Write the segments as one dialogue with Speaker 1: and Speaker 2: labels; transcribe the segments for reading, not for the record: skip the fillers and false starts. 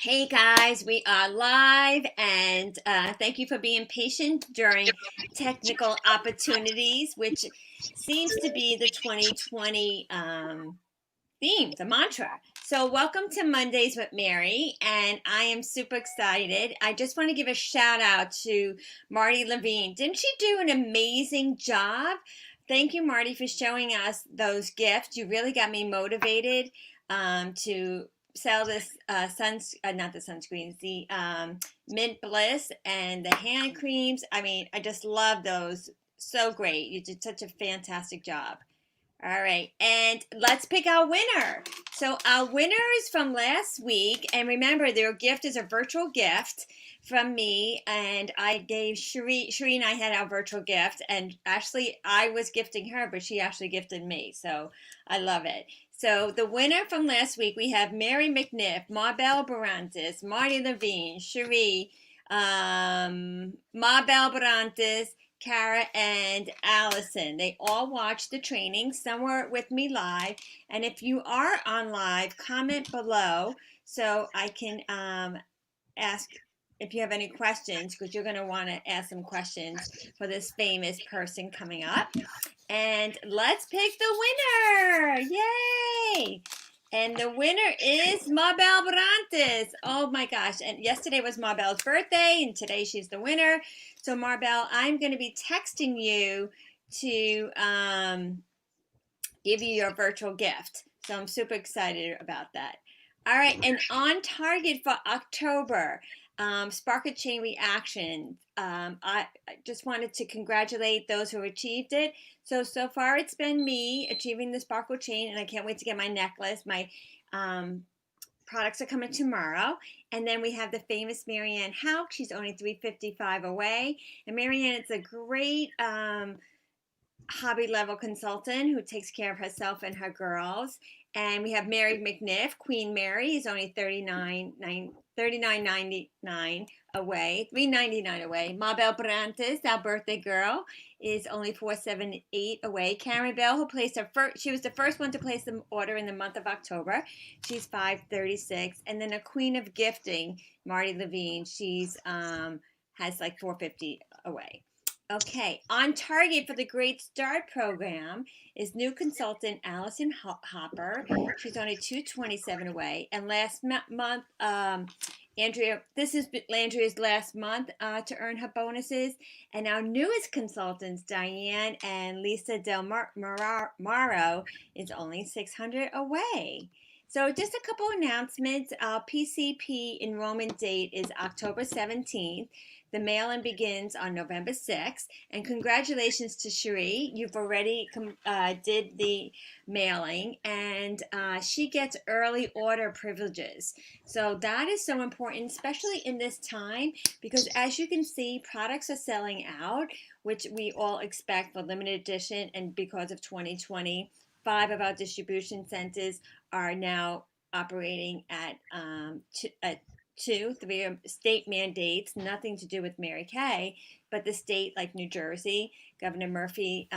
Speaker 1: Hey guys, we are live and thank you for being patient during technical opportunities, which seems to be the 2020 theme, the mantra. So, welcome to Mondays with Mary, and I am super excited. I just want to give a shout out to Marty Levine. Didn't she do an amazing job? Thank you, Marty, for showing us those gifts. You really got me motivated to sell this not the sunscreens, the mint bliss and the hand creams. I mean, I just love those. So great. You did such a fantastic job. All right, and let's pick our winner. So our winners from last week, and remember, their gift is a virtual gift from me, and I gave Sheree and I had our virtual gift, and actually I was gifting her, but she actually gifted me, so I love it. So the winner from last week, we have Mary McNiff, Marbell Barantes, Marty Levine, Sheree, Marbell Barantes, Kara, and Allison. They all watched the training. Some were with me live. And if you are on live, comment below so I can ask if you have any questions, because you're going to want to ask some questions for this famous person coming up. And let's pick the winner. Yay! And the winner is Marbell Brantes. Oh my gosh. And yesterday was Marbell's birthday, and today she's the winner. So, Marbell, I'm going to be texting you to give you your virtual gift. So, I'm super excited about that. All right. And on target for October, Sparkle Chain Reaction. I just wanted to congratulate those who achieved it. So far it's been me achieving the Sparkle Chain, and I can't wait to get my necklace. My products are coming tomorrow. And then we have the famous Marianne Hauk. She's only 355 away. And Marianne is a great hobby level consultant who takes care of herself and her girls. And we have Mary McNiff. Queen Mary is only $39.99 away, $3.99 away. Mabel Brantes, our birthday girl, is only $4.78 away. Karen Bell, who placed her first, she was the first one to place the order in the month of October. She's $5.36. And then a queen of gifting, Marty Levine, she's has like $4.50 away. Okay, on target for the Great Start program is new consultant Allison Hopper. She's only 227 away. And last month, this is Andrea's last month to earn her bonuses. And our newest consultants, Diane and Lisa Del Maro, is only 600 away. So just a couple announcements. Our PCP enrollment date is October 17th. The mail-in begins on November 6th. And congratulations to Cherie. You've already did the mailing, and she gets early order privileges. So that is so important, especially in this time, because as you can see, products are selling out, which we all expect for limited edition. And because of 2020, 5 of our distribution centers are now operating at 3 are state mandates, nothing to do with Mary Kay, but the state, like New Jersey, Governor Murphy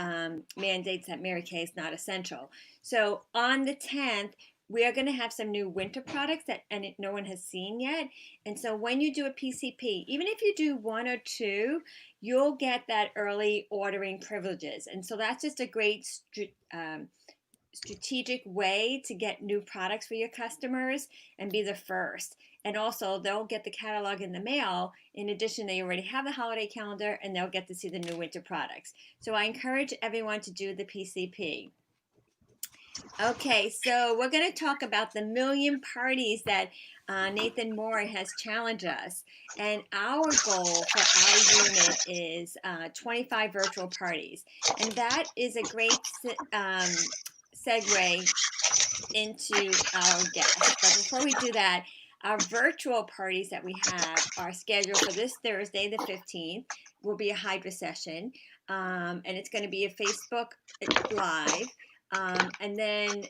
Speaker 1: mandates that Mary Kay is not essential. So on the 10th, we are going to have some new winter products that no one has seen yet. And so when you do a PCP, even if you do 1 or 2, you'll get that early ordering privileges. And so that's just a great strategic way to get new products for your customers and be the first. And also, they'll get the catalog in the mail. In addition, they already have the holiday calendar, and they'll get to see the new winter products. So I encourage everyone to do the PCP. Okay, so we're going to talk about the million parties that Nathan Moore has challenged us. And our goal for our unit is 25 virtual parties. And that is a great segue into our guest. But before we do that, our virtual parties that we have are scheduled for this Thursday, the 15th, will be a hydra session. And it's going to be a Facebook Live. And then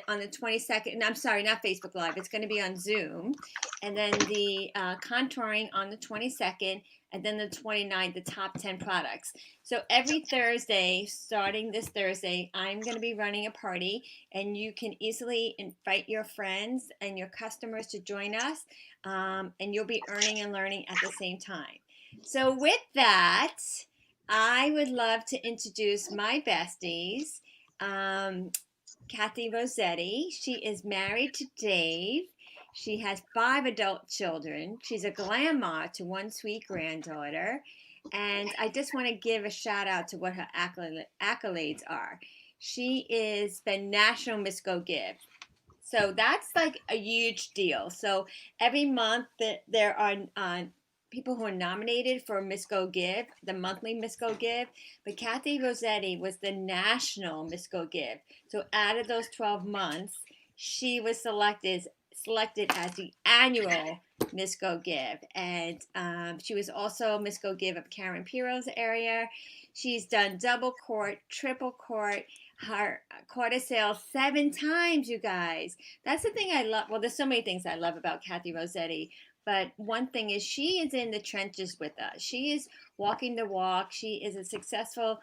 Speaker 1: on the 22nd, I'm sorry, not Facebook Live, it's going to be on Zoom. And then the contouring on the 22nd and then the 29th, the top 10 products. So every Thursday, starting this Thursday, I'm going to be running a party, and you can easily invite your friends and your customers to join us, and you'll be earning and learning at the same time. So with that, I would love to introduce my besties. Um, Kathy Rosetti. She is married to Dave. She has 5 adult children. She's a grandma to one sweet granddaughter. And I just want to give a shout out to what her accolades are. She is been National Miss Go Give. So that's like a huge deal. So every month there are people who are nominated for Miss Go Give, the monthly Miss Go Give. But Kathy Rosetti was the national Miss Go Give. So out of those 12 months, she was selected as the annual Miss Go Give. And she was also Miss Go Give of Karen Piro's area. She's done double court, triple court, her quarter sale 7 times, you guys. That's the thing I love. Well, there's so many things I love about Kathy Rosetti, but one thing is she is in the trenches with us. She is walking the walk. She is a successful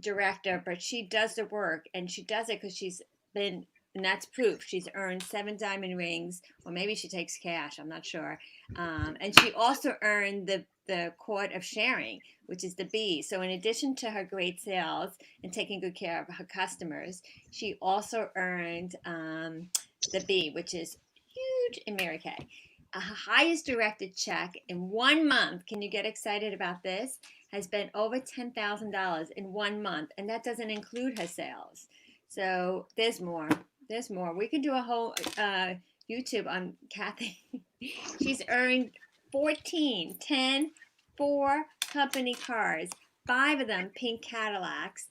Speaker 1: director, but she does the work, and she does it because she's been, and that's proof. She's earned 7 diamond rings, or maybe she takes cash. I'm not sure. And she also earned the Court of Sharing, which is the B. So in addition to her great sales and taking good care of her customers, she also earned the B, which is huge in Mary Kay. Her highest directed check in 1 month, can you get excited about this, has been over $10,000 in 1 month, and that doesn't include her sales. So there's more. There's more. We could do a whole YouTube on Kathy. She's earned 4 company cars, 5 of them pink Cadillacs.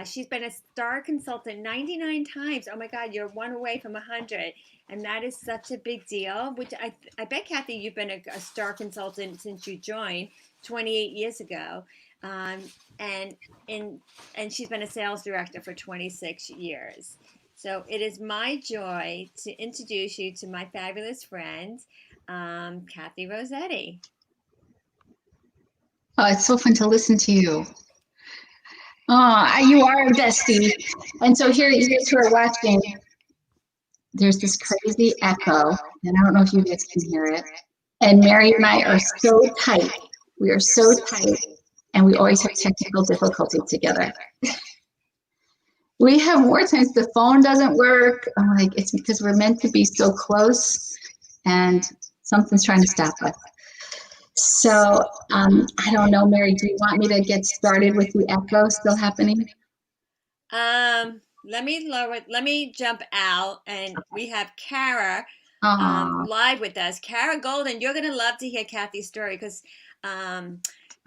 Speaker 1: She's been a star consultant 99 times. Oh my God, you're 1 away from 100. And that is such a big deal, which I bet, Kathy, you've been a star consultant since you joined 28 years ago. And she's been a sales director for 26 years. So it is my joy to introduce you to my fabulous friend, Kathy Rosetti.
Speaker 2: Oh, it's so fun to listen to you. Oh, you are a bestie. And so here's who are watching. There's this crazy echo, and I don't know if you guys can hear it. And Mary and I are so tight. We are so tight, and we always have technical difficulty together. We have more times the phone doesn't work. I'm like, it's because we're meant to be so close, and something's trying to stop us. So I don't know, Mary, do you want me to get started with the echo still happening?
Speaker 1: Let me jump out, and we have Kara live with us. Kara Golden, you're going to love to hear Kathy's story, because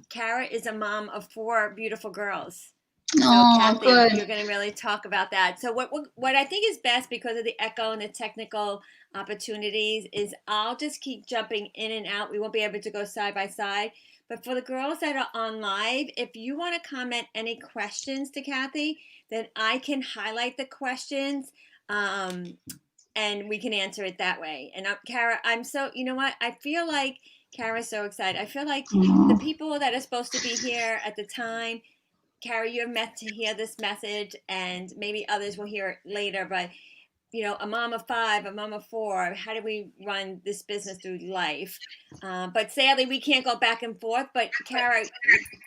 Speaker 1: Kara is a mom of 4 beautiful girls. So Kathy, good. You're going to really talk about that. So what I think is best, because of the echo and the technical opportunities, is I'll just keep jumping in and out. We won't be able to go side by side. But for the girls that are on live, if you want to comment any questions to Kathy, then I can highlight the questions, and we can answer it that way. And Kara, I'm so, you know what? I feel like Kara's so excited. I feel like the people that are supposed to be here at the time, Kara, you're meant to hear this message, and maybe others will hear it later, but you know, a mom of 5, a mom of 4, how do we run this business through life? But sadly, we can't go back and forth. But Kara,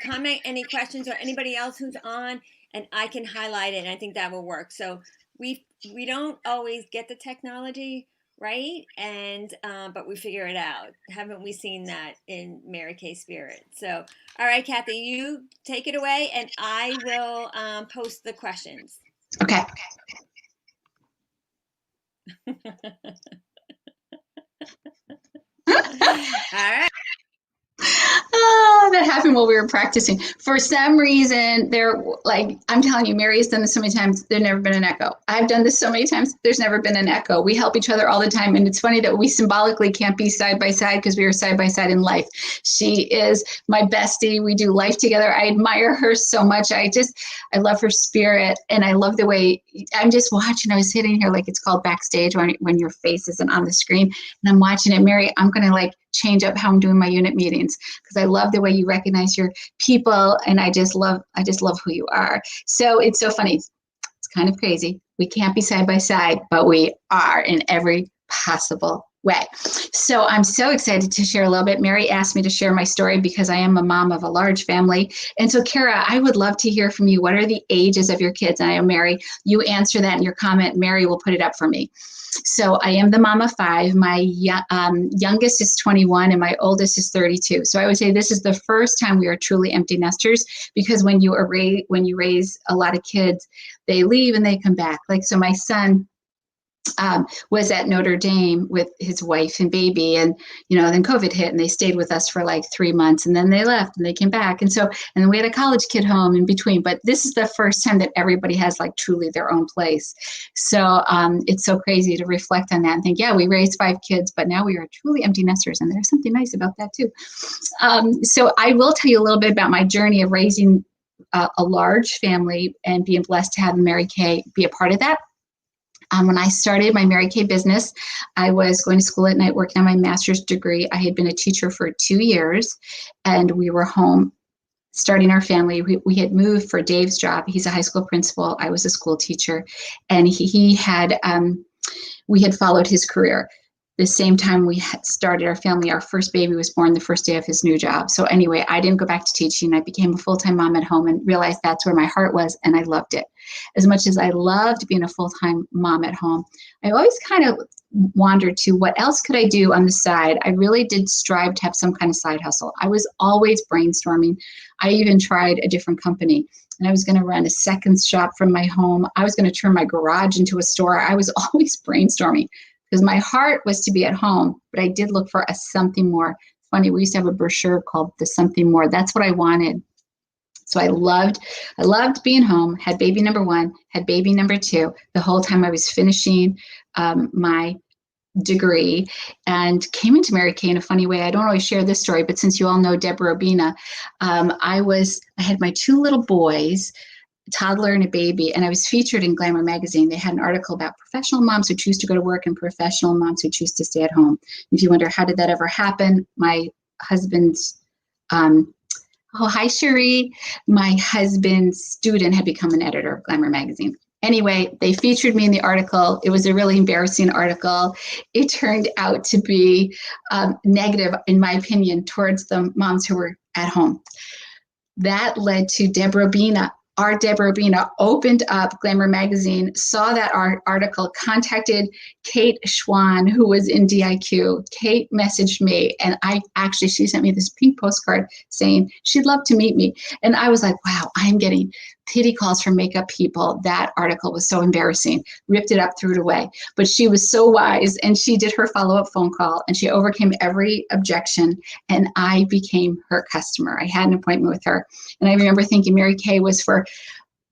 Speaker 1: comment any questions, or anybody else who's on, and I can highlight it, and I think that will work. So we don't always get the technology right, and but we figure it out. Haven't we seen that in Mary Kay spirit? So, all right, Kathy, you take it away, and I will post the questions.
Speaker 2: Okay.
Speaker 1: All right.
Speaker 2: Oh, that happened while we were practicing. For some reason, I'm telling you, Mary has done this so many times, there's never been an echo. I've done this so many times, there's never been an echo. We help each other all the time. And it's funny that we symbolically can't be side by side, because we are side by side in life. She is my bestie. We do life together. I admire her so much. I love her spirit. And I love the way I'm just watching. I was sitting here, like it's called backstage, when your face isn't on the screen. And I'm watching it. Mary, I'm going to change up how I'm doing my unit meetings because I love the way you recognize your people, and I just love who you are. So it's so funny. It's kind of crazy. We can't be side by side, but we are in every possible way. So I'm so excited to share a little bit. Mary asked me to share my story because I am a mom of a large family. And so, Kara, I would love to hear from you. What are the ages of your kids? And I know, Mary, you answer that in your comment. Mary will put it up for me. So I am the mom of 5. My youngest is 21 and my oldest is 32. So I would say this is the first time we are truly empty nesters, because when you raise a lot of kids, they leave and they come back. Like, so my son was at Notre Dame with his wife and baby, and then COVID hit and they stayed with us for like 3 months, and then they left and they came back, and then we had a college kid home in between. But this is the first time that everybody has like truly their own place. So it's so crazy to reflect on that and think, yeah, we raised 5 kids, but now we are truly empty nesters, and there's something nice about that too. So I will tell you a little bit about my journey of raising a large family and being blessed to have Mary Kay be a part of that. When I started my Mary Kay business, I was going to school at night working on my master's degree. I had been a teacher for 2 years, and we were home starting our family. We had moved for Dave's job. He's a high school principal. I was a school teacher, and we had followed his career. The same time we had started our family, our first baby was born the first day of his new job. So anyway, I didn't go back to teaching. I became a full-time mom at home and realized that's where my heart was, and I loved it. As much as I loved being a full-time mom at home, I always kind of wandered to what else could I do on the side. I really did strive to have some kind of side hustle. I was always brainstorming. I even tried a different company, and I was going to run a seconds shop from my home. I was going to turn my garage into a store. I was always brainstorming because my heart was to be at home, but I did look for a something more. Funny, we used to have a brochure called The Something More. That's what I wanted. So I loved being home, had baby number 1, had baby number 2, the whole time I was finishing my degree, and came into Mary Kay in a funny way. I don't always share this story, but since you all know Deborah Obina, I had my 2 little boys, a toddler and a baby, and I was featured in Glamour magazine. They had an article about professional moms who choose to go to work and professional moms who choose to stay at home. If you wonder how did that ever happen, my husband's oh, hi, Cherie. My husband's student had become an editor of Glamour magazine. Anyway, they featured me in the article. It was a really embarrassing article. It turned out to be negative, in my opinion, towards the moms who were at home. That led to Deborah Obina. Our Deborah Obina opened up Glamour magazine, saw that article, contacted Kate Schwann, who was in DIQ. Kate messaged me, and she sent me this pink postcard saying she'd love to meet me. And I was like, wow, I'm getting pity calls from makeup people. That article was so embarrassing. Ripped it up, threw it away. But she was so wise, and she did her follow-up phone call, and she overcame every objection, and I became her customer. I had an appointment with her. And I remember thinking Mary Kay was for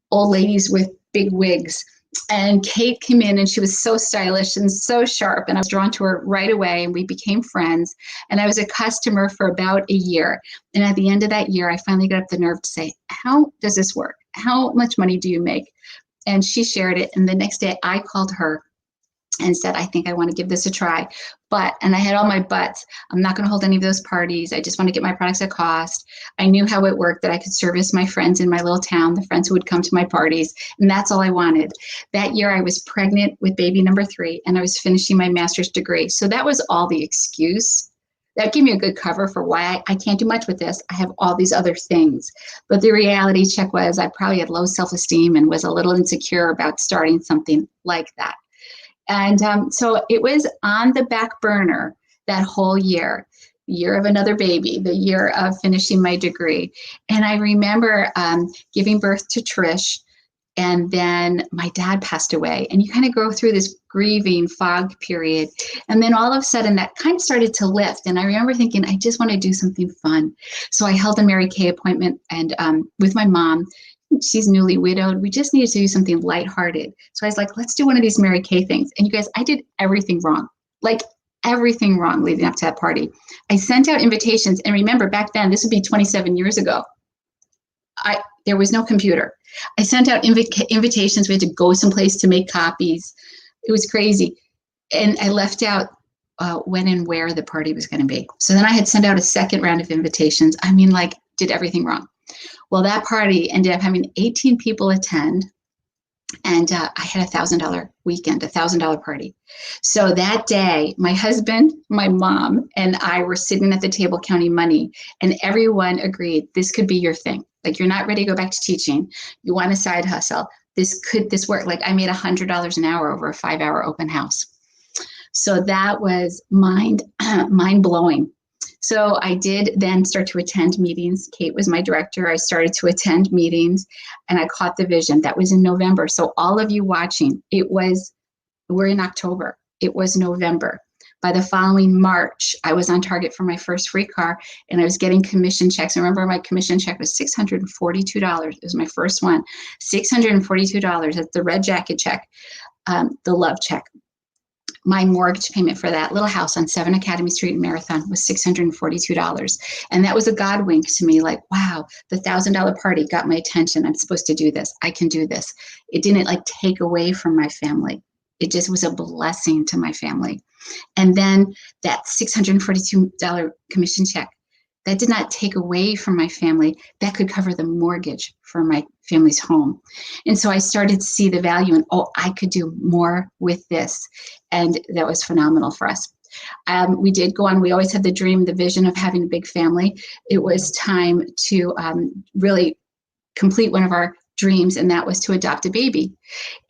Speaker 2: old ladies with big wigs. And Kate came in, and she was so stylish and so sharp, and I was drawn to her right away, and we became friends. And I was a customer for about a year. And at the end of that year, I finally got up the nerve to say, how does this work? How much money do you make? And she shared it. And the next day I called her and said, I think I want to give this a try. And I had all my buts. I'm not going to hold any of those parties. I just want to get my products at cost. I knew how it worked, that I could service my friends in my little town, the friends who would come to my parties. And that's all I wanted. That year I was pregnant with baby number 3, and I was finishing my master's degree. So that was all the excuse. That gave me a good cover for why I can't do much with this. I have all these other things. But the reality check was I probably had low self-esteem and was a little insecure about starting something like that. And so it was on the back burner that whole year, the year of another baby, the year of finishing my degree. And I remember giving birth to Trish, and then my dad passed away. And you kind of go through this grieving fog period. And then all of a sudden that kind of started to lift. And I remember thinking, I just want to do something fun. So I held a Mary Kay appointment and with my mom. She's newly widowed. We just needed to do something lighthearted. So I was like, let's do one of these Mary Kay things. And you guys, I did everything wrong, like everything wrong leading up to that party. I sent out invitations. And remember, back then, this would be 27 years ago. There was no computer. I sent out invitations. We had to go someplace to make copies. It was crazy. And I left out when and where the party was going to be. So then I had sent out a second round of invitations. I mean, like, did everything wrong. Well, that party ended up having 18 people attend, and I had $1,000 weekend, $1,000 party. So that day, my husband, my mom, and I were sitting at the table counting money, and everyone agreed this could be your thing. Like, you're not ready to go back to teaching. You want a side hustle. This work? Like, I made $100 an hour over a 5-hour open house. So that was mind blowing. So I did then start to attend meetings. Kate was my director. I started to attend meetings, and I caught the vision. That was in November. So all of you watching, we're in October. It was November. By the following March, I was on target for my first free car, and I was getting commission checks. I remember my commission check was $642. It was my first one. $642. That's the red jacket check, the love check. My mortgage payment for that little house on 7 Academy Street in Marathon was $642. And that was a God wink to me, like, wow, the $1,000 party got my attention. I'm supposed to do this. I can do this. It didn't like take away from my family. It just was a blessing to my family. And then that $642 commission check, that did not take away from my family. That could cover the mortgage for my family's home. And so I started to see the value in, oh, I could do more with this. And that was phenomenal for us. We did go on. We always had the dream, the vision of having a big family. It was time to really complete one of our dreams, and that was to adopt a baby.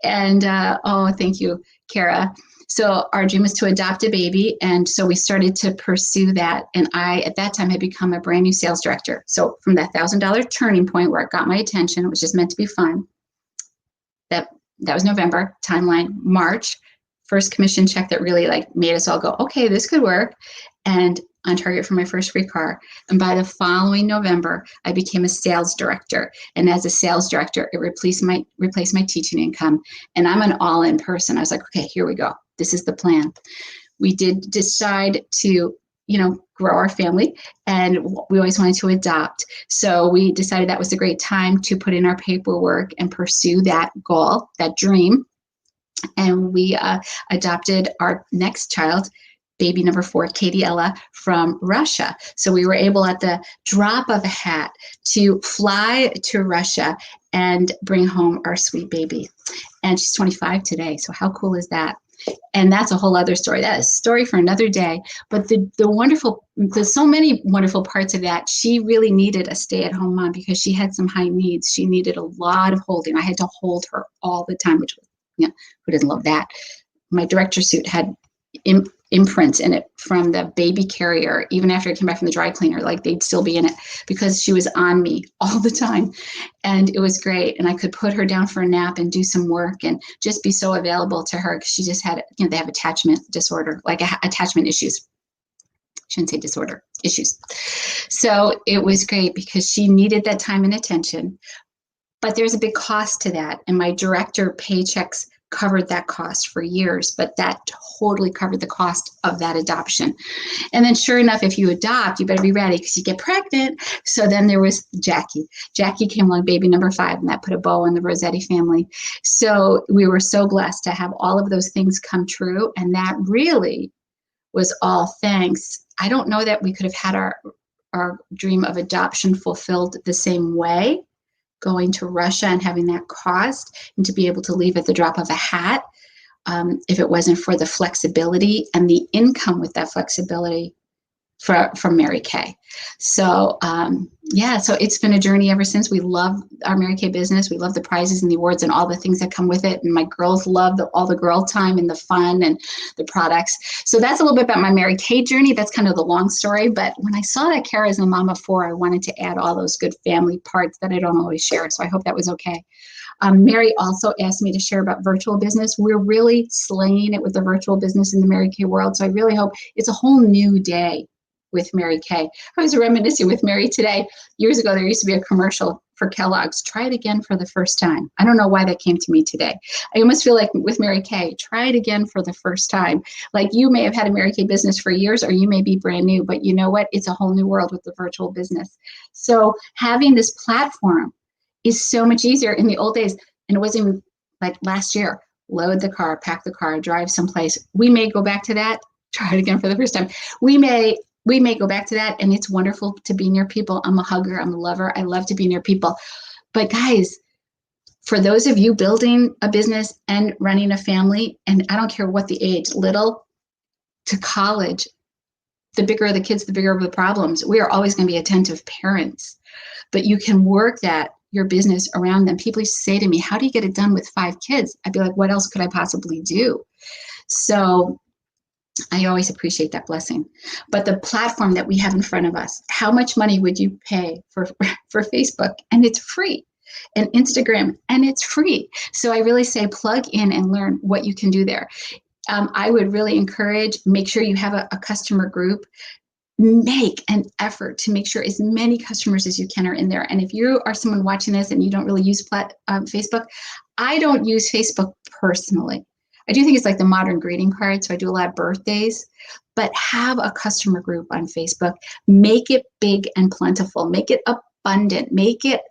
Speaker 2: And oh, thank you, Kara. So our dream was to adopt a baby. And so we started to pursue that. And I, at that time, had become a brand new sales director. So from that $1,000 turning point where it got my attention, it was just meant to be fun. That was November. Timeline, March, first commission check that really like made us all go, okay, this could work. And on target for my first free car. And by the following November, I became a sales director. And as a sales director, it replaced my teaching income. And I'm an all-in person. I was like, okay, here we go. This is the plan. We did decide to, grow our family, and we always wanted to adopt. So we decided that was a great time to put in our paperwork and pursue that goal, that dream. And we adopted our next child, baby number 4, Katie Ella, from Russia. So we were able at the drop of a hat to fly to Russia and bring home our sweet baby. And she's 25 today. So how cool is that? And that's a whole other story. That is a story for another day. But there's so many wonderful parts of that. She really needed a stay-at-home mom because she had some high needs. She needed a lot of holding. I had to hold her all the time, which was, who doesn't love that? My director suit had imprints in it from the baby carrier. Even after I came back from the dry cleaner, like they'd still be in it because she was on me all the time. And it was great. And I could put her down for a nap and do some work and just be so available to her because she just had, they have attachment disorder, like attachment issues. I shouldn't say disorder, issues. So it was great because she needed that time and attention. But there's a big cost to that. And my director paychecks covered that cost for years, but that totally covered the cost of that adoption. And then sure enough, if you adopt, you better be ready because you get pregnant. So then there was Jackie. Jackie came along, baby number 5, and that put a bow on the Rosetti family. So we were so blessed to have all of those things come true. And that really was all thanks. I don't know that we could have had our dream of adoption fulfilled the same way, going to Russia and having that cost and to be able to leave at the drop of a hat, if it wasn't for the flexibility and the income with that flexibility from Mary Kay. So so it's been a journey ever since. We love our Mary Kay business. We love the prizes and the awards and all the things that come with it. And my girls love all the girl time and the fun and the products. So that's a little bit about my Mary Kay journey. That's kind of the long story. But when I saw that Kara is a mom of 4, I wanted to add all those good family parts that I don't always share. So I hope that was okay. Mary also asked me to share about virtual business. We're really slaying it with the virtual business in the Mary Kay world. So I really hope it's a whole new day with Mary Kay. I was reminiscing with Mary today. Years ago, there used to be a commercial for Kellogg's, try it again for the first time. I don't know why that came to me today. I almost feel like with Mary Kay, try it again for the first time. Like you may have had a Mary Kay business for years, or you may be brand new, but you know what? It's a whole new world with the virtual business. So having this platform is so much easier. In the old days, and it wasn't even like last year, load the car, pack the car, drive someplace. We may go back to that try it again for the first time. We may go back to that, and it's wonderful to be near people. I'm a hugger. I'm a lover. I love to be near people. But guys, for those of you building a business and running a family, and I don't care what the age, little to college, the bigger the kids, the bigger the problems. We are always going to be attentive parents, but you can work your business around them. People used to say to me, how do you get it done with 5 kids? I'd be like, what else could I possibly do? So I always appreciate that blessing. But the platform that we have in front of us, how much money would you pay for Facebook? And it's free. And Instagram, and it's free. So I really say plug in and learn what you can do there. I would really encourage, make sure you have a customer group. Make an effort to make sure as many customers as you can are in there. And if you are someone watching this and you don't really use Facebook, I don't use Facebook personally. I do think it's like the modern greeting card, so I do a lot of birthdays, but have a customer group on Facebook. Make it big and plentiful. Make it abundant. Make it,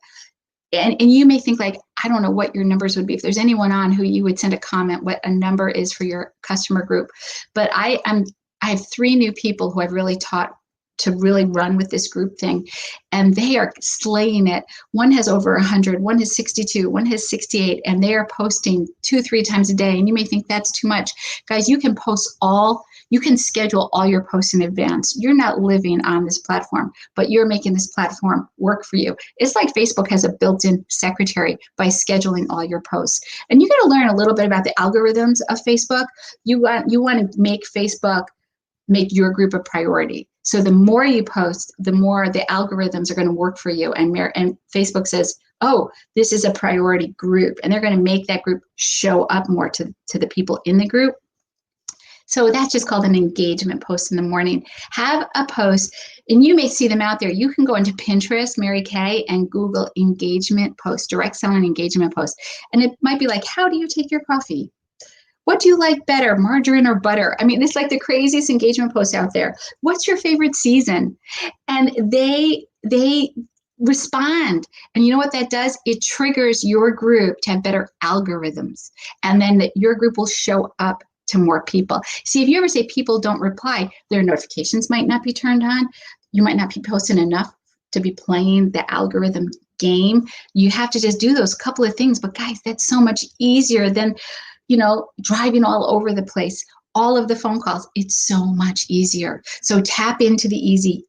Speaker 2: and you may think like, I don't know what your numbers would be. If there's anyone on who you would send a comment, what a number is for your customer group. But I have 3 new people who I've really taught to really run with this group thing, and they are slaying it. One has over 100, one has 62, one has 68, and they are posting 2-3 times a day. And you may think that's too much. Guys, you can schedule all your posts in advance. You're not living on this platform, but you're making this platform work for you. It's like Facebook has a built-in secretary by scheduling all your posts. And you got to learn a little bit about the algorithms of Facebook. You want to make Facebook make your group a priority. So the more you post, the more the algorithms are going to work for you. And Facebook says, oh, this is a priority group. And they're going to make that group show up more to the people in the group. So that's just called an engagement post in the morning. Have a post, and you may see them out there. You can go into Pinterest, Mary Kay, and Google engagement post, direct selling engagement post. And it might be like, how do you take your coffee? What do you like better, margarine or butter? I mean, it's like the craziest engagement posts out there. What's your favorite season? And they respond. And you know what that does? It triggers your group to have better algorithms. And then your group will show up to more people. See, if you ever say people don't reply, their notifications might not be turned on. You might not be posting enough to be playing the algorithm game. You have to just do those couple of things. But guys, that's so much easier than driving all over the place, all of the phone calls. It's so much easier. So tap into the easy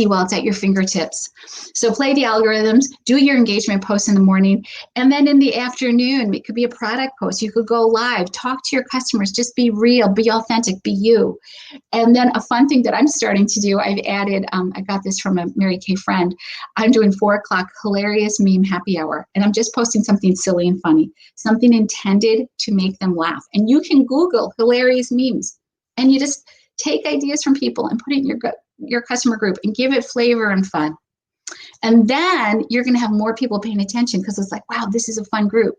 Speaker 2: while it's at your fingertips. So play the algorithms, do your engagement posts in the morning, and then in the afternoon, it could be a product post. You could go live, talk to your customers, just be real, be authentic, be you. And then a fun thing that I'm starting to do, I've added, I got this from a Mary Kay friend. I'm doing 4:00 hilarious meme happy hour. And I'm just posting something silly and funny, something intended to make them laugh. And you can Google hilarious memes, and you just take ideas from people and put it in your customer group and give it flavor and fun. And then you're going to have more people paying attention because it's like, wow, this is a fun group.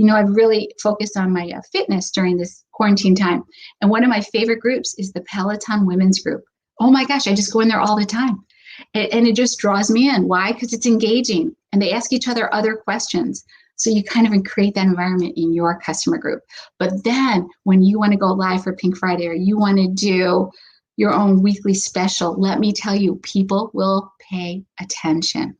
Speaker 2: I've really focused on my fitness during this quarantine time. And one of my favorite groups is the Peloton Women's Group. Oh my gosh, I just go in there all the time. And it just draws me in. Why? Because it's engaging and they ask each other other questions. So you kind of create that environment in your customer group. But then when you want to go live for Pink Friday or you want to do your own weekly special, let me tell you, people will pay attention.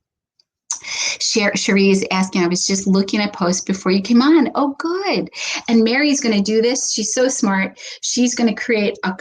Speaker 2: Cherie is asking, I was just looking at posts before you came on. Oh, good. And Mary's going to do this. She's so smart. She's going to create a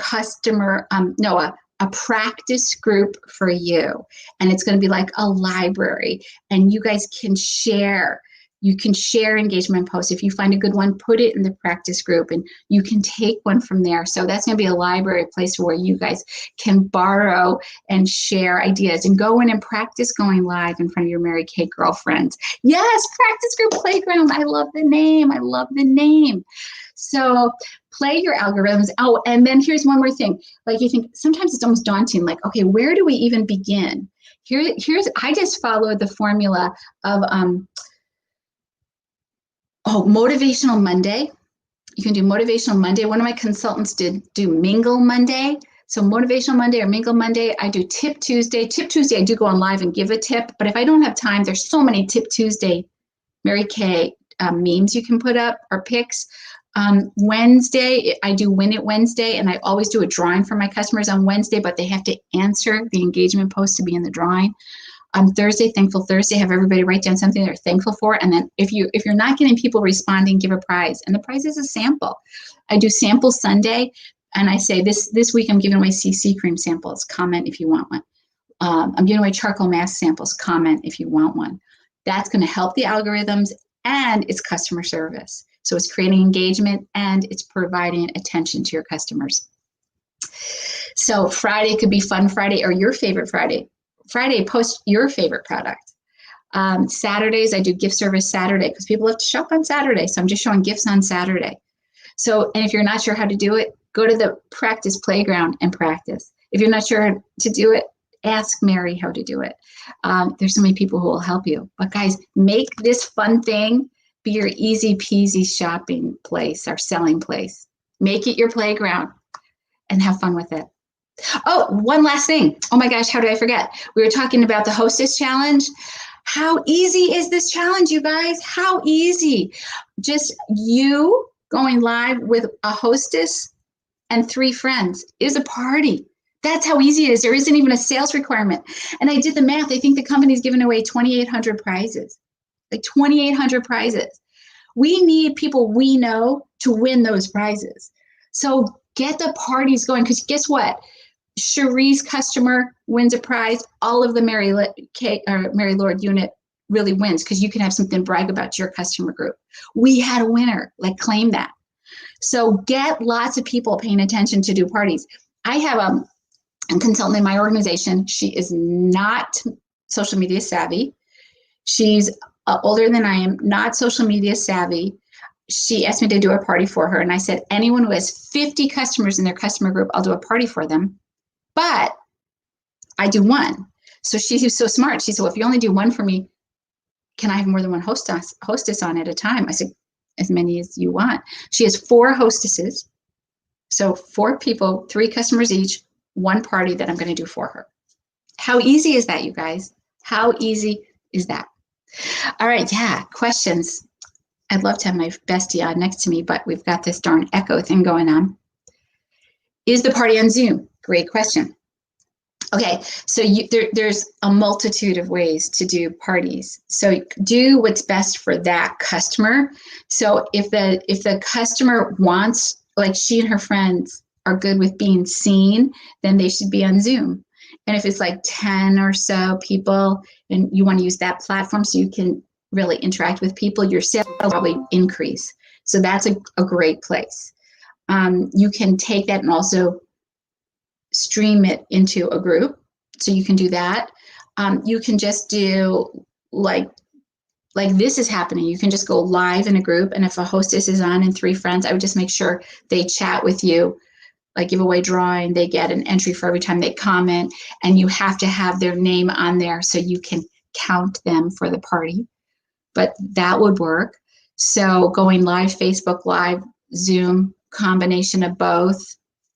Speaker 2: a practice group for you. And it's going to be like a library. And you guys can share. You can share engagement posts. If you find a good one, put it in the practice group and you can take one from there. So that's going to be a library, place where you guys can borrow and share ideas and go in and practice going live in front of your Mary Kay girlfriends. Yes, practice group playground. I love the name. I love the name. So play your algorithms. Oh, and then here's one more thing. Like you think sometimes it's almost daunting. Like, okay, where do we even begin? I just followed the formula of, Motivational Monday. You can do Motivational Monday. One of my consultants did do Mingle Monday. So Motivational Monday or Mingle Monday. I do Tip Tuesday. Tip Tuesday, I do go on live and give a tip. But if I don't have time, there's so many Tip Tuesday Mary Kay memes you can put up or pics. Wednesday, I do Win It Wednesday, and I always do a drawing for my customers on Wednesday, but they have to answer the engagement post to be in the drawing. On Thursday, Thankful Thursday, have everybody write down something they're thankful for, and then if you're not getting people responding, give a prize, and the prize is a sample. I do Sample Sunday, and I say this week I'm giving away CC cream samples. Comment if you want one. I'm giving away charcoal mask samples. Comment if you want one. That's going to help the algorithms, and it's customer service. So it's creating engagement and it's providing attention to your customers. So Friday could be Fun Friday or your favorite Friday. Friday, post your favorite product. Saturdays, I do Gift Service Saturday because people have to shop on Saturday. So I'm just showing gifts on Saturday. So, and if you're not sure how to do it, go to the practice playground and practice. If you're not sure how to do it, ask Mary how to do it. There's so many people who will help you. But guys, make this fun thing be your easy peasy shopping place or selling place. Make it your playground and have fun with it. Oh, one last thing. Oh my gosh, how did I forget? We were talking about the Hostess Challenge. How easy is this challenge, you guys? How easy? Just you going live with a hostess and 3 friends is a party. That's how easy it is. There isn't even a sales requirement. And I did the math. I think the company's given away 2,800 prizes, like 2,800 prizes. We need people we know to win those prizes. So get the parties going, because guess what? Cherie's customer wins a prize. All of the Mary Lord unit really wins because you can have something to brag about to your customer group. We had a winner, like claim that. So get lots of people paying attention to do parties. I have a consultant in my organization. She is not social media savvy. She's older than I am, not social media savvy. She asked me to do a party for her. And I said, anyone who has 50 customers in their customer group, I'll do a party for them. But I do one. So she's so smart. She said, well, if you only do one for me, can I have more than one hostess on at a time? I said, as many as you want. She has 4 hostesses. So 4 people, 3 customers each, one party that I'm going to do for her. How easy is that, you guys? How easy is that? All right, yeah, questions. I'd love to have my bestie on next to me, but we've got this darn echo thing going on. Is the party on Zoom? Great question. Okay, so there's a multitude of ways to do parties. So do what's best for that customer. So if the customer wants, like she and her friends are good with being seen, then they should be on Zoom. And if it's like 10 or so people and you want to use that platform so you can really interact with people, your sales will probably increase. So that's a great place. You can take that and also stream it into a group. So you can do that. You can just do like this is happening. You can just go live in a group. And if a hostess is on and 3 friends, I would just make sure they chat with you, like giveaway drawing. They get an entry for every time they comment, and you have to have their name on there so you can count them for the party. But that would work. So going live, Facebook Live, Zoom, combination of both,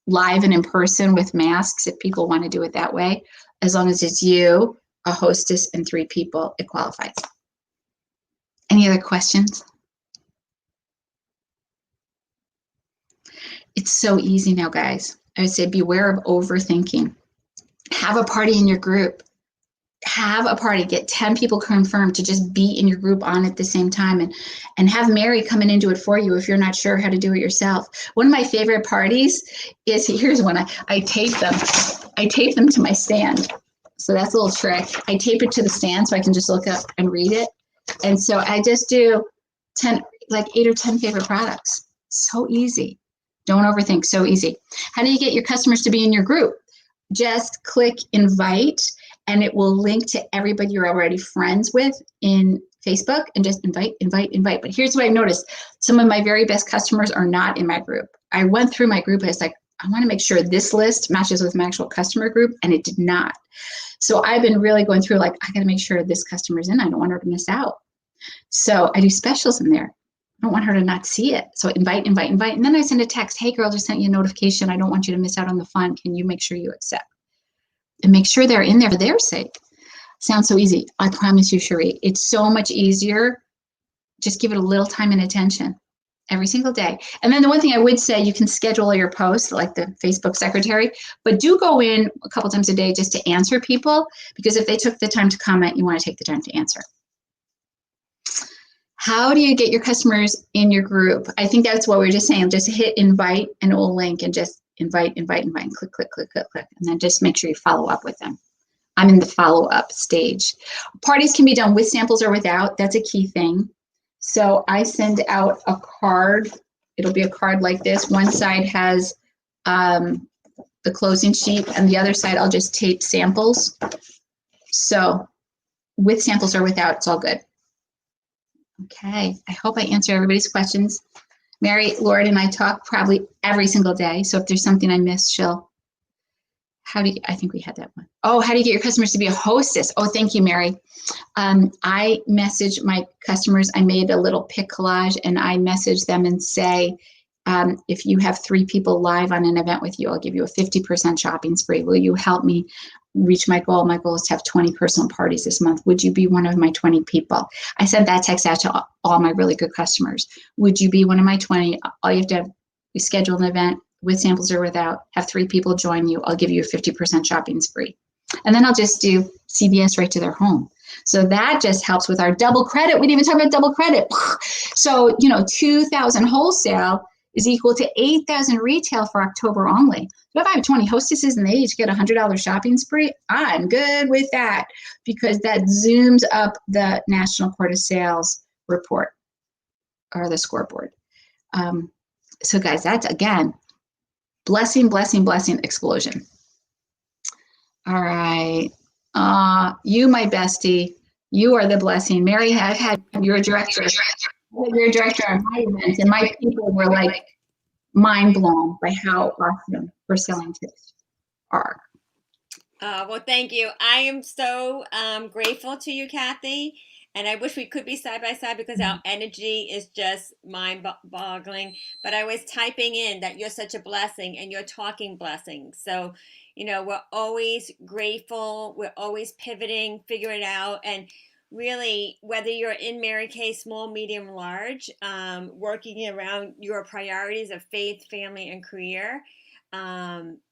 Speaker 2: live and in person with masks if people want to do it that way. As long as it's you, a hostess, and 3 people, it qualifies. Any other questions? It's so easy now, guys. I would say beware of overthinking. Have a party in your group. Have a party. Get 10 people confirmed to just be in your group on at the same time, and have Mary come in and do it for you if you're not sure how to do it yourself. One of my favorite parties is, here's one, I tape them. I tape them to my stand. So that's a little trick. I tape it to the stand so I can just look up and read it. And so I just do 8 or 10 favorite products. So easy. Don't overthink. So easy. How do you get your customers to be in your group? Just click invite, and it will link to everybody you're already friends with in Facebook, and just invite. But here's what I noticed. Some of my very best customers are not in my group. I went through my group and it's like, I want to make sure this list matches with my actual customer group, and it did not. So I've been really going through, like, I got to make sure this customer's in. I don't want her to miss out. So I do specials in there. I don't want her to not see it. So invite. And then I send a text, hey girl, just sent you a notification. I don't want you to miss out on the fun. Can you make sure you accept? And make sure they're in there for their sake. Sounds so easy. I promise you, Cherie, it's so much easier. Just give it a little time and attention. every single day. And then the one thing I would say, you can schedule your posts like the Facebook secretary, but do go in a couple times a day just to answer people, because if they took the time to comment, you want to take the time to answer. How do you get your customers in your group? I think that's what we were just saying. Just hit invite and it will link, and just invite, and click, click, click, click, click. And then just make sure you follow up with them. I'm in the follow-up stage. Parties can be done with samples or without. That's a key thing. So I send out a card. It'll be a card like this. One side has the closing sheet, and the other side I'll just tape samples. So with samples or without, it's all good. Okay, I hope I answered everybody's questions. Mary, Lauren, and I talk probably every single day. So if there's something I missed, I think we had that one. Oh, how do you get your customers to be a hostess? Oh, thank you, Mary. I message my customers. I made a little pic collage, and I message them and say, if you have 3 people live on an event with you, I'll give you a 50% shopping spree. Will you help me reach my goal? My goal is to have 20 personal parties this month. Would you be one of my 20 people? I sent that text out to all my really good customers. Would you be one of my 20? All you have to have, we schedule an event with samples or without, have 3 people join you. I'll give you a 50% shopping spree. And then I'll just do CVS right to their home. So that just helps with our double credit. We didn't even talk about double credit. So, 2,000 wholesale is equal to 8,000 retail for October only. So if I have 20 hostesses and they each get $100 shopping spree, I'm good with that, because that zooms up the National Port of Sales report, or the scoreboard. So guys, that's, again, blessing, blessing, blessing, explosion. All right. You, my bestie, you are the blessing. Mary, I've had your director. You're a director on my event, and my people were like mind blown by how awesome her selling tips are.
Speaker 1: Well, thank you. I am so grateful to you, Kathy. And I wish we could be side by side, because our energy is just mind boggling. But I was typing in that you're such a blessing, and you're talking blessings. So, we're always grateful. We're always pivoting, figuring it out. And really, whether you're in Mary Kay, small, medium, large, working around your priorities of faith, family, and career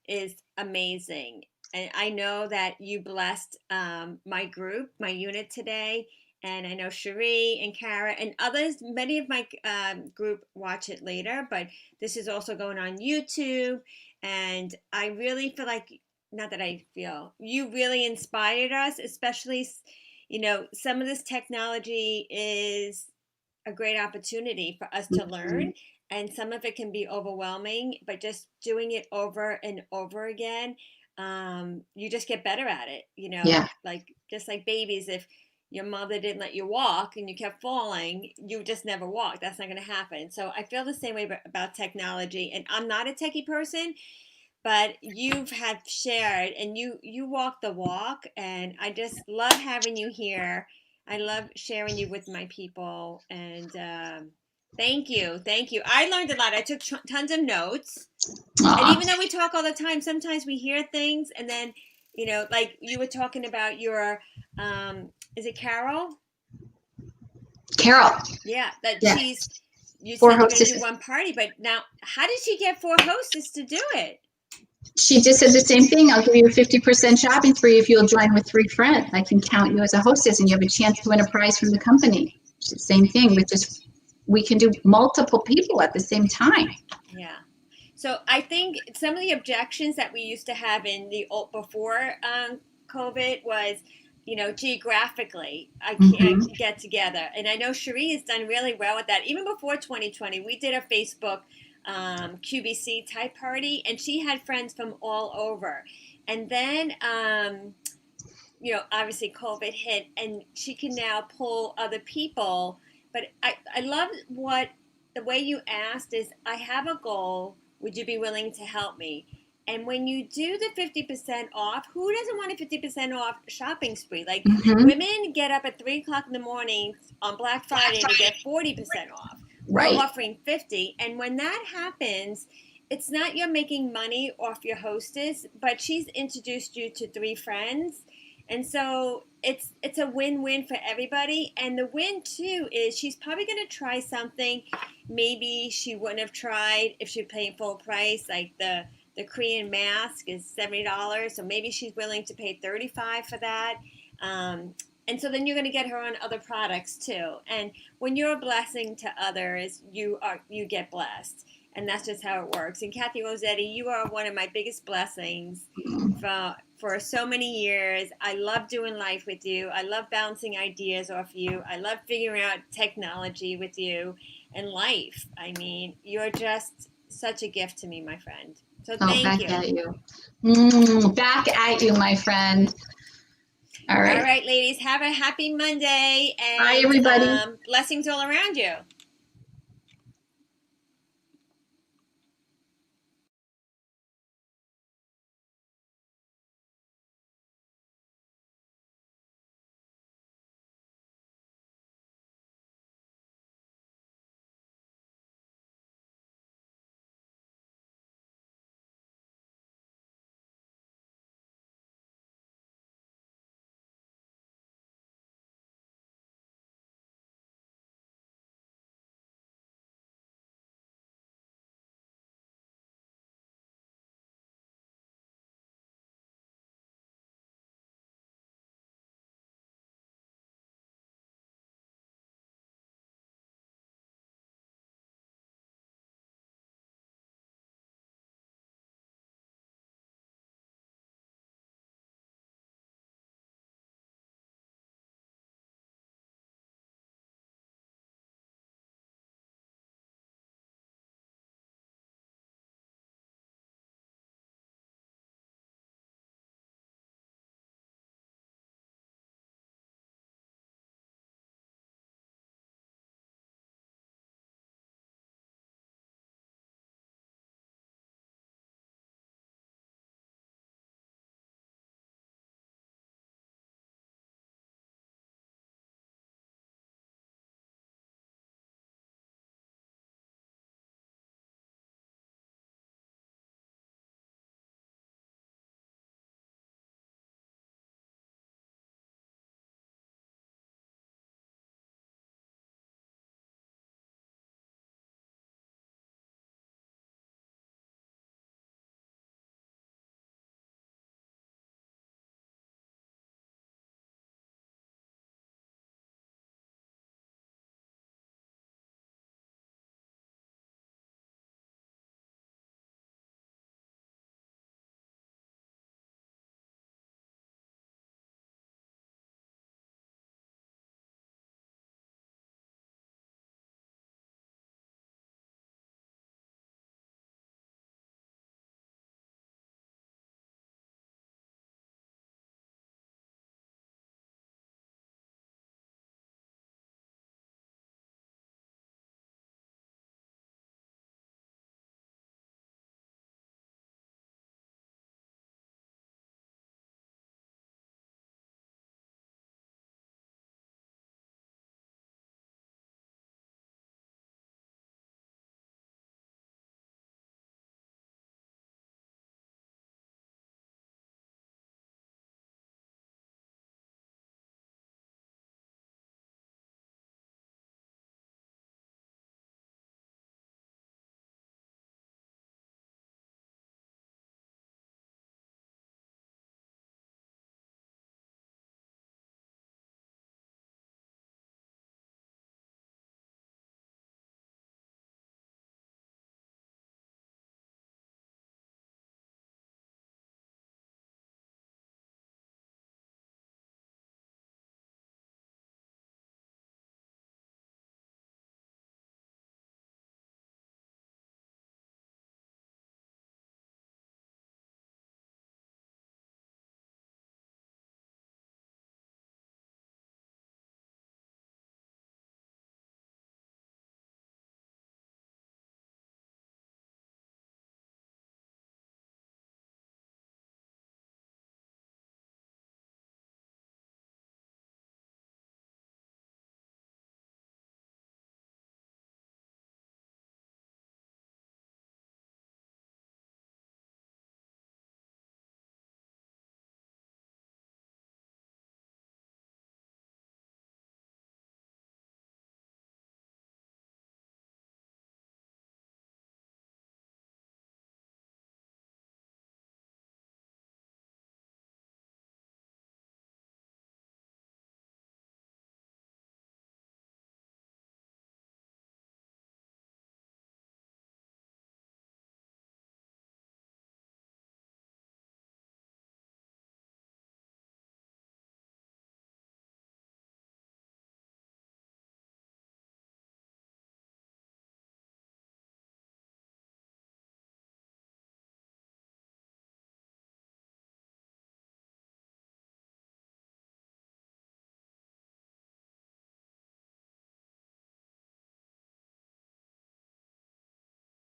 Speaker 1: is amazing. And I know that you blessed my group, my unit today. And I know Cherie and Kara and others, many of my group watch it later, but this is also going on YouTube. And I really feel like, not that I feel, you really inspired us, especially, some of this technology is a great opportunity for us to learn. And some of it can be overwhelming, but just doing it over and over again, you just get better at it.
Speaker 2: Yeah.
Speaker 1: Like, just like babies, if your mother didn't let you walk and you kept falling, you just never walked. That's not going to happen. So I feel the same way about technology. And I'm not a techie person, but you've had shared, and you walk the walk, and I just love having you here. I love sharing you with my people, and thank you. I learned a lot. I took tons of notes. And even though we talk all the time, sometimes we hear things, and then, like you were talking about your, is it Carol?
Speaker 2: Carol.
Speaker 1: Yeah, that
Speaker 2: Yeah.
Speaker 1: you
Speaker 2: 4
Speaker 1: said you're going to
Speaker 2: hostesses.
Speaker 1: do one party, but now, how did she get 4 hostesses to do it?
Speaker 2: She just said the same thing. I'll give you a 50% shopping spree if you'll join with 3 friends. I can count you as a hostess, and you have a chance to win a prize from the company. Same thing, with just, we can do multiple people at the same time.
Speaker 1: Yeah. So I think some of the objections that we used to have in the before COVID was, geographically, I can't get together. And I know Cherie has done really well with that. Even before 2020, we did a Facebook QBC type party, and she had friends from all over. And then, obviously COVID hit, and she can now pull other people. But I love the way you asked is, I have a goal. Would you be willing to help me? And when you do the 50% off, who doesn't want a 50% off shopping spree? Like, women get up at 3 o'clock in the morning on Black Friday to get 40% off.
Speaker 2: Right.
Speaker 1: We're offering 50. And when that happens, it's not you're making money off your hostess, but she's introduced you to 3 friends. And so it's a win-win for everybody. And the win too is she's probably going to try something maybe she wouldn't have tried if she paid full price. Like the Korean mask is $70, so maybe she's willing to pay 35 for that. Um, and so then you're going to get her on other products too. And when you're a blessing to others, you get blessed, and that's just how it works. And Kathy Rosetti, you are one of my biggest blessings for so many years. I love doing life with you. I love bouncing ideas off you. I love figuring out technology with you and life. I mean, you're just such a gift to me, my friend. So
Speaker 2: Oh,
Speaker 1: thank
Speaker 2: back
Speaker 1: you.
Speaker 2: at you. Back at you, my friend. All
Speaker 1: All
Speaker 2: right.
Speaker 1: right, ladies, have a happy Monday
Speaker 2: Bye,
Speaker 1: and
Speaker 2: everybody.
Speaker 1: blessings all around you.